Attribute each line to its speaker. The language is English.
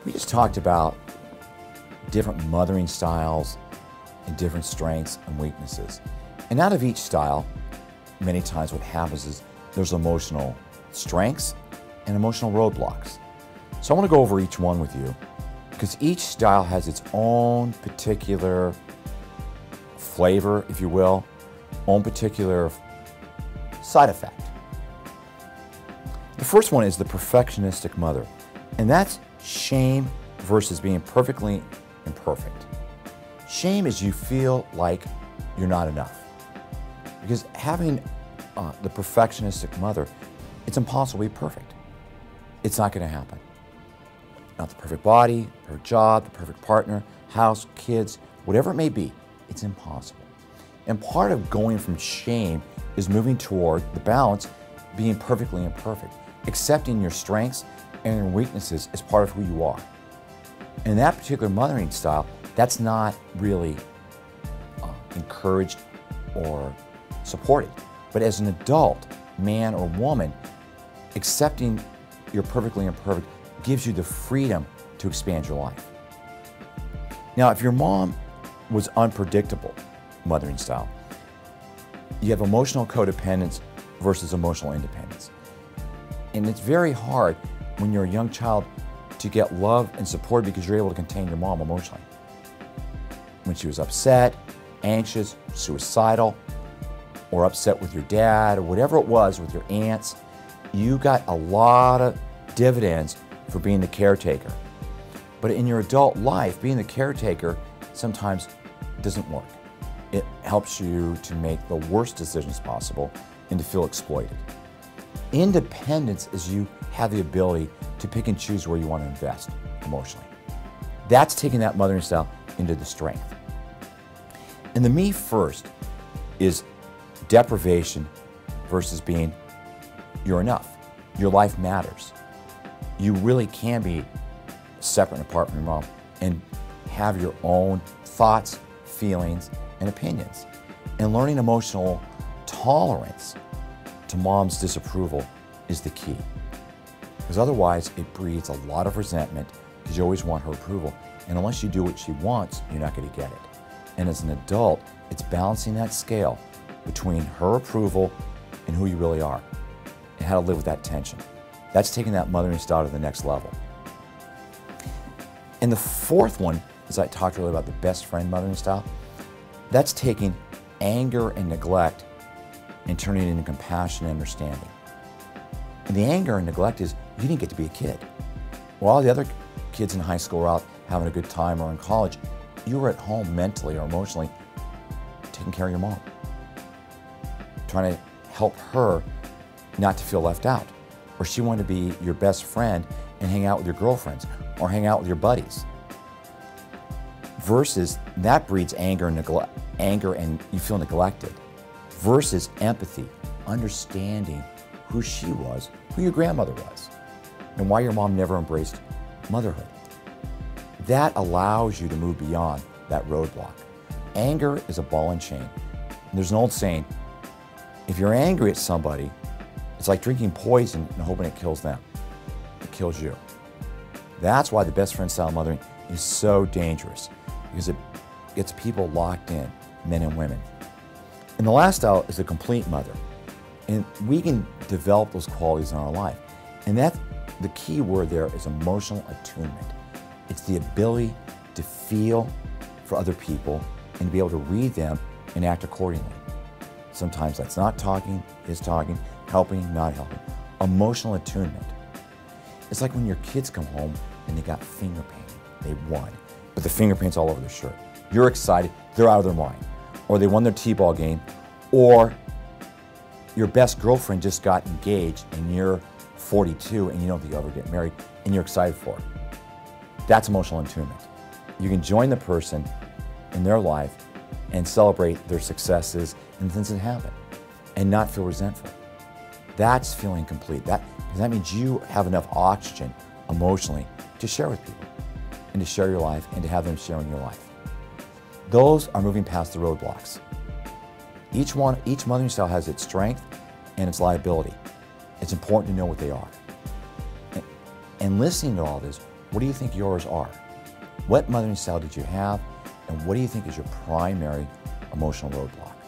Speaker 1: We just talked about different mothering styles and different strengths and weaknesses. And out of each style, many times what happens is there's emotional strengths and emotional roadblocks. So I want to go over each one with you because each style has its own particular flavor, if you will, own particular side effect. The first one is the perfectionistic mother, and that's shame versus being perfectly imperfect. Shame is you feel like you're not enough. Because having the perfectionistic mother, it's impossible to be perfect. It's not going to happen. Not the perfect body, the perfect job, the perfect partner, house, kids, whatever it may be, it's impossible. And part of going from shame is moving toward the balance, being perfectly imperfect, accepting your strengths and your weaknesses as part of who you are. In that particular mothering style, that's not really encouraged or supported. But as an adult, man or woman, accepting you're perfectly imperfect gives you the freedom to expand your life. Now, if your mom was unpredictable, mothering style, you have emotional codependence versus emotional independence. And it's very hard when you're a young child to get love and support because you're able to contain your mom emotionally. When she was upset, anxious, suicidal, or upset with your dad, or whatever it was with your aunts, you got a lot of dividends for being the caretaker. But in your adult life, being the caretaker sometimes doesn't work. It helps you to make the worst decisions possible and to feel exploited. Independence is you have the ability to pick and choose where you want to invest emotionally. That's taking that mothering style into the strength. And the me first is deprivation versus being you're enough. Your life matters. You really can be separate and apart from your mom and have your own thoughts, feelings, and opinions. And learning emotional tolerance to mom's disapproval is the key. Because otherwise it breeds a lot of resentment because you always want her approval. And unless you do what she wants, you're not going to get it. And as an adult, it's balancing that scale between her approval and who you really are and how to live with that tension. That's taking that mothering style to the next level. And the fourth one, as I talked earlier about the best friend mothering style, that's taking anger and neglect and turning it into compassion and understanding. And the anger and neglect is you didn't get to be a kid. While all the other kids in high school were out having a good time or in college, you were at home mentally or emotionally taking care of your mom, trying to help her not to feel left out. Or she wanted to be your best friend and hang out with your girlfriends or hang out with your buddies. Versus that breeds anger and you feel neglected. Versus empathy, understanding who she was, who your grandmother was, and why your mom never embraced motherhood. That allows you to move beyond that roadblock. Anger is a ball and chain. And there's an old saying, if you're angry at somebody, it's like drinking poison and hoping it kills them. It kills you. That's why the best friend style mothering is so dangerous, because it gets people locked in, men and women. And the last style is a complete mother. And we can develop those qualities in our life. And that's the key word there is emotional attunement. It's the ability to feel for other people and to be able to read them and act accordingly. Sometimes that's not talking, is talking, helping, not helping. Emotional attunement. It's like when your kids come home and they got finger painting. They won, but the finger paint's all over their shirt. You're excited, they're out of their mind. Or they won their t-ball game, or your best girlfriend just got engaged and you're 42 and you don't think you'll ever get married and you're excited for it. That's emotional attunement. You can join the person in their life and celebrate their successes and things that happen and not feel resentful. That's feeling complete. That means you have enough oxygen emotionally to share with people and to share your life and to have them share in your life. Those are moving past the roadblocks. Each mothering style has its strength and its liability. It's important to know what they are. And listening to all this, What do you think yours are? What mothering style did you have? And what do you think is your primary emotional roadblock?